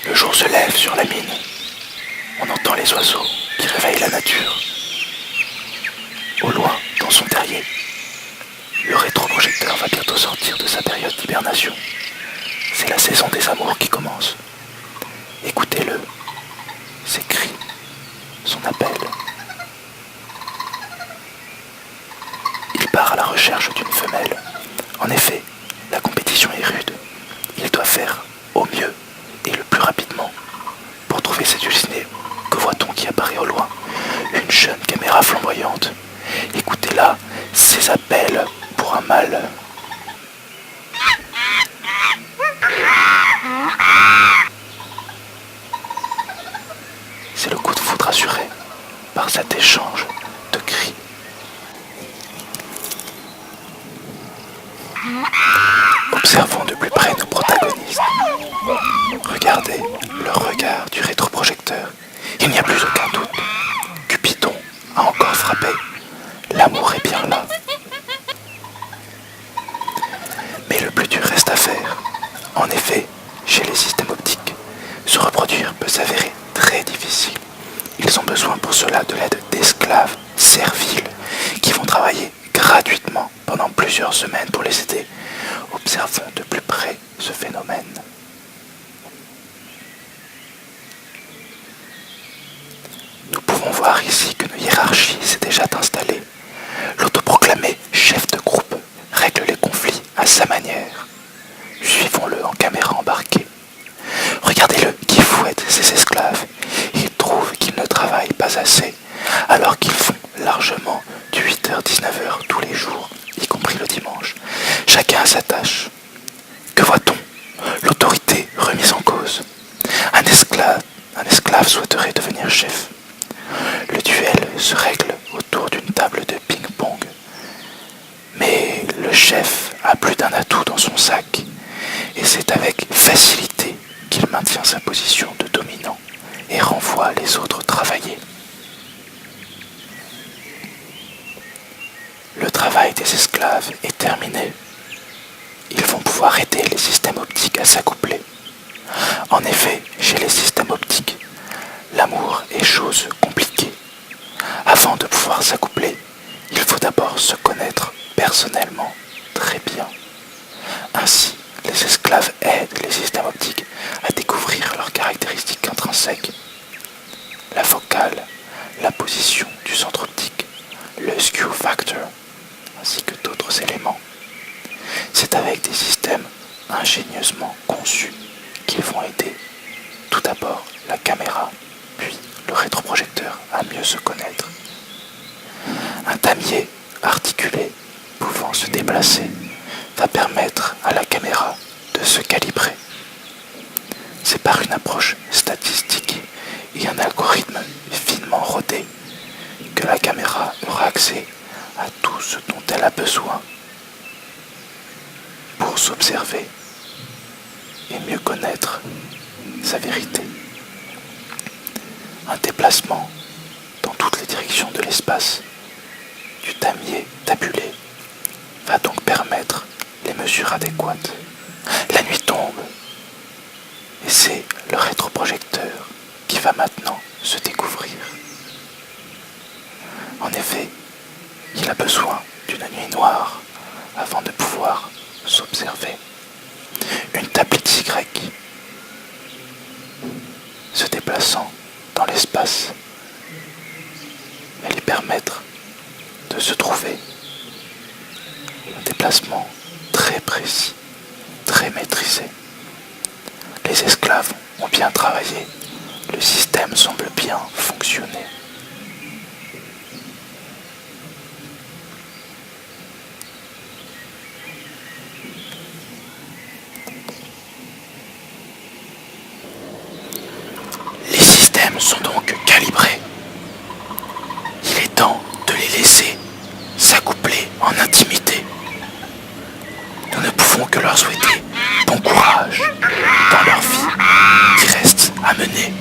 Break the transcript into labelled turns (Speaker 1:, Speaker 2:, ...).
Speaker 1: Le jour se lève sur la mine. On entend les oiseaux qui réveillent la nature. Au loin, dans son terrier, le rétroprojecteur va bientôt sortir de sa période d'hibernation. C'est la saison des amours qui commence. Écoutez-le, ses cris, son appel. Il part à la recherche d'une femelle. En effet, la compétition est rude. Il doit faire au mieux et le plus rapidement. Pour trouver cette dulcinée, que voit-on qui apparaît au loin? Une jeune caméra flamboyante. Écoutez-la, ses appels pour un mâle. C'est le coup de foudre assuré par cet échange de cris. Observons de plus près nos protagonistes. Regardez le regard du rétroprojecteur. Il n'y a plus aucun doute. Cupidon a encore frappé. L'amour est bien là. Mais le plus dur reste à faire. En effet, chez les systèmes optiques, se reproduire peut s'avérer très difficile. Ils ont besoin pour cela de l'aide d'esclaves serviles qui vont travailler gratuitement pendant plusieurs semaines pour les aider. Observons de plus près ce phénomène. Nous pouvons voir ici qu'une hiérarchie s'est déjà installée. L'autoproclamé chef de groupe règle les conflits à sa manière. Suivons-le en caméra embarquée. Regardez-le qui fouette ses esclaves. Il trouve qu'ils ne travaillent pas assez, alors qu'ils font largement du 8h-19h tous les jours, y compris le dimanche. Chacun a sa tâche. Que voit-on? L'autorité remise en cause. Un esclave souhaiterait devenir chef. Le duel se règle autour d'une table de ping-pong. Mais le chef a plus d'un atout dans son sac, et c'est avec facilité qu'il maintient sa position de dominant et renvoie les autres travailler. Le travail des esclaves est terminé. Ils vont pouvoir aider les systèmes optiques à s'accoupler. En effet, chez les systèmes optiques, l'amour est chose compliquée. Avant de pouvoir s'accoupler, il faut d'abord se connaître personnellement très bien. Ainsi, les esclaves aident les systèmes optiques à découvrir leurs caractéristiques intrinsèques. La focale, la position du centre optique, le skew factor, ainsi que d'autres éléments. C'est avec des systèmes ingénieusement conçus qu'ils vont aider tout d'abord la caméra, puis le rétroprojecteur à mieux se connaître. Un damier articulé pouvant se déplacer va permettre à la caméra de se calibrer. C'est par une approche statistique et un algorithme finement rodé que la caméra aura accès à tout ce dont elle a besoin pour s'observer et mieux connaître sa vérité. Un déplacement dans toutes les directions de l'espace du damier tabulé va donc permettre les mesures adéquates. La nuit tombe et c'est le rétroprojecteur qui va maintenant se découvrir. En effet, il a besoin d'une nuit noire avant de pouvoir s'observer. Une tablette Y se déplaçant dans l'espace va lui permettre de se trouver. Un déplacement très précis, très maîtrisé. Les esclaves ont bien travaillé. Le système semble bien fonctionner. Les systèmes sont donc calibrés. Il est temps de les laisser s'accoupler en intimité. Nous ne pouvons que leur souhaiter bon courage dans leur vie qui reste à mener.